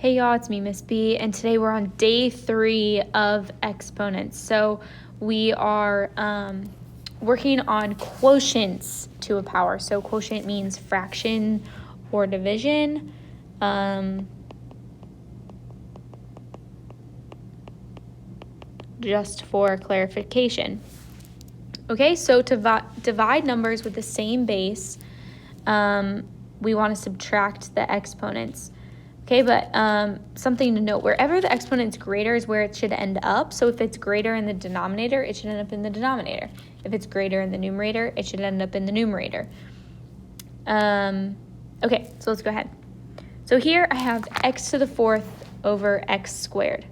Hey y'all, it's me, Miss B, and today we're on day 3 of exponents. So we are working on quotients to a power. So quotient means fraction or division. Just for clarification. Okay, so to divide numbers with the same base, we want to subtract the exponents. Okay, but something to note, wherever the exponent's greater is where it should end up. So if it's greater in the denominator, it should end up in the denominator. If it's greater in the numerator, it should end up in the numerator. Okay, so let's go ahead. So here I have x to the 4th over x squared.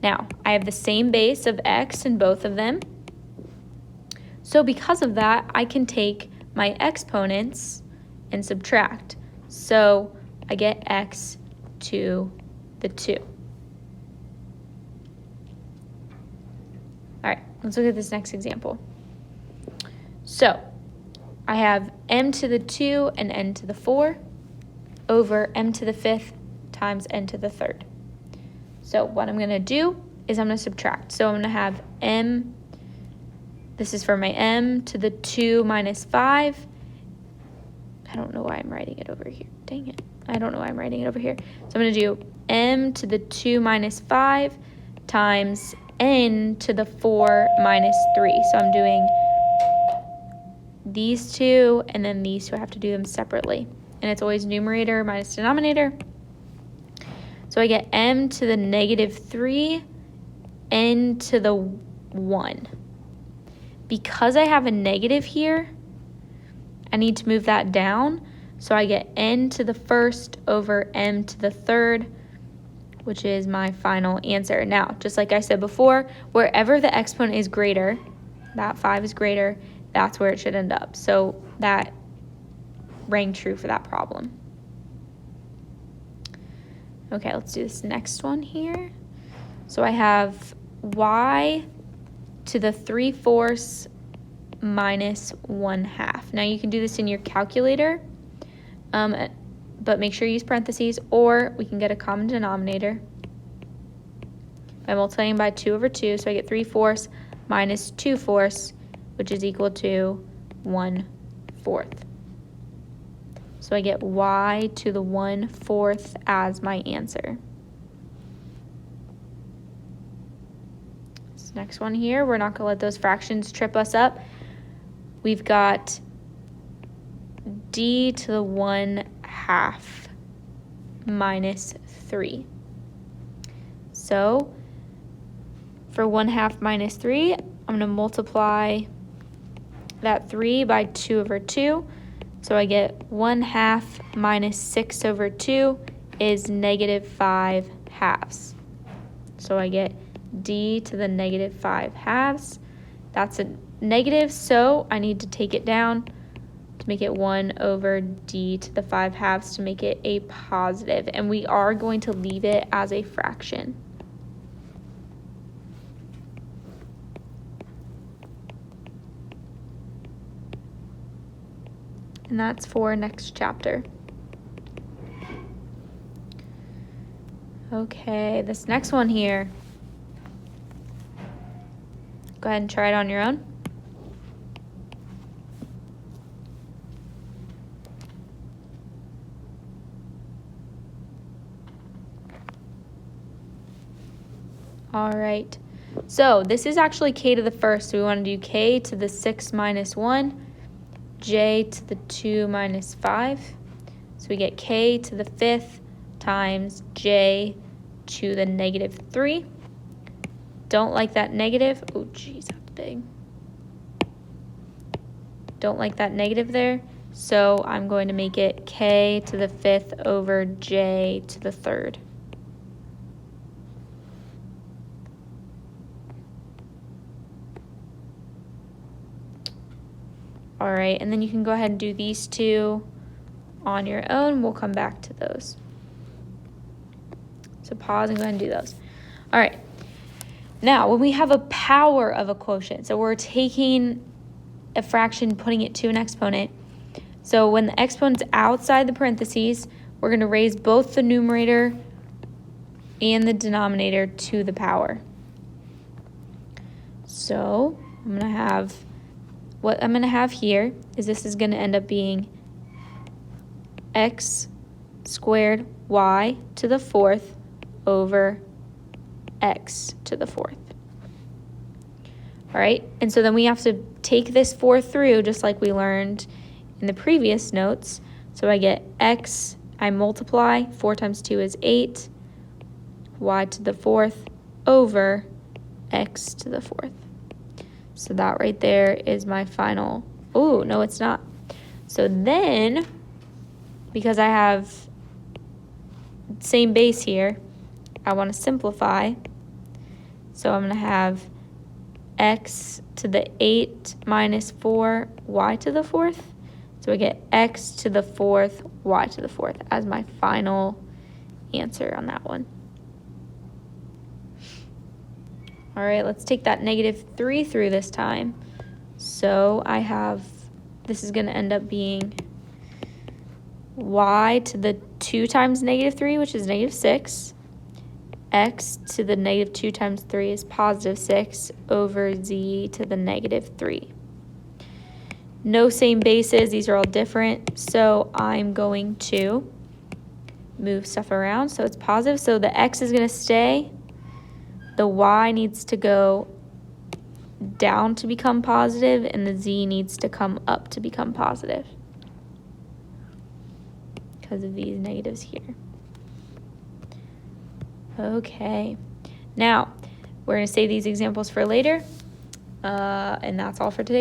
Now, I have the same base of x in both of them. So because of that, I can take my exponents and subtract. So I get x to the 2. All right, let's look at this next example. So I have m to the 2 and n to the 4 over m to the 5th times n to the 3rd. So what I'm going to do is I'm going to subtract. So I'm going to have m, this is for my m to the 2 minus 5. I don't know why I'm writing it over here. Dang it. I don't know why I'm writing it over here. So I'm going to do m to the 2 minus 5 times n to the 4 minus 3. So I'm doing these two and then these two. I have to do them separately. And it's always numerator minus denominator. So I get m to the negative 3, n to the 1. Because I have a negative here, I need to move that down. So I get n to the 1st over m to the 3rd, which is my final answer. Now, just like I said before, wherever the exponent is greater, that 5 is greater, that's where it should end up. So that rang true for that problem. Okay, let's do this next one here. So I have y to the 3/4 minus 1/2. Now you can do this in your calculator, but make sure you use parentheses, or we can get a common denominator by multiplying by 2 over 2. So I get 3/4 minus 2/4, which is equal to 1/4. So I get y to the 1/4 as my answer. This next one here, we're not going to let those fractions trip us up. We've got d to the 1/2 minus 3. So for 1/2 minus 3, I'm going to multiply that 3 by 2 over 2. So I get 1/2 minus 6 over 2 is negative 5/2. So I get d to the negative 5/2. That's a negative, so I need to take it down to make it 1 over d to the 5/2 to make it a positive. And we are going to leave it as a fraction. And that's for next chapter. Okay, this next one here. Go ahead and try it on your own. All right, so this is actually k to the 1st. So we want to do k to the 6 minus 1, j to the 2 minus 5. So we get k to the 5th times j to the negative 3. Don't like that negative. Oh, geez, that's big. Don't like that negative there. So I'm going to make it k to the 5th over j to the 3rd. All right, and then you can go ahead and do these two on your own. We'll come back to those. So pause and go ahead and do those. All right. Now, when we have a power of a quotient, so we're taking a fraction, putting it to an exponent. So when the exponent's outside the parentheses, we're going to raise both the numerator and the denominator to the power. So I'm going to have, what I'm going to have here is this is going to end up being x squared y to the fourth over x to the fourth. All right, and so then we have to take this 4 through just like we learned in the previous notes. So I get x, I multiply, 4 times 2 is 8, y to the fourth over x to the fourth. So that right there is my final, oh, no, it's not. So then, because I have same base here, I want to simplify. So I'm going to have x to the 8 minus 4 y to the fourth. So I get x to the fourth y to the fourth as my final answer on that one. All right, let's take that -3 through this time. So I have, this is going to end up being y to the 2 times -3, which is -6. X to the -2 times 3 is +6 over z to the -3. No same bases, these are all different, so I'm going to move stuff around so it's positive. So the x is going to stay, the y needs to go down to become positive, and the z needs to come up to become positive because of these negatives here. Okay, now we're going to save these examples for later, and that's all for today.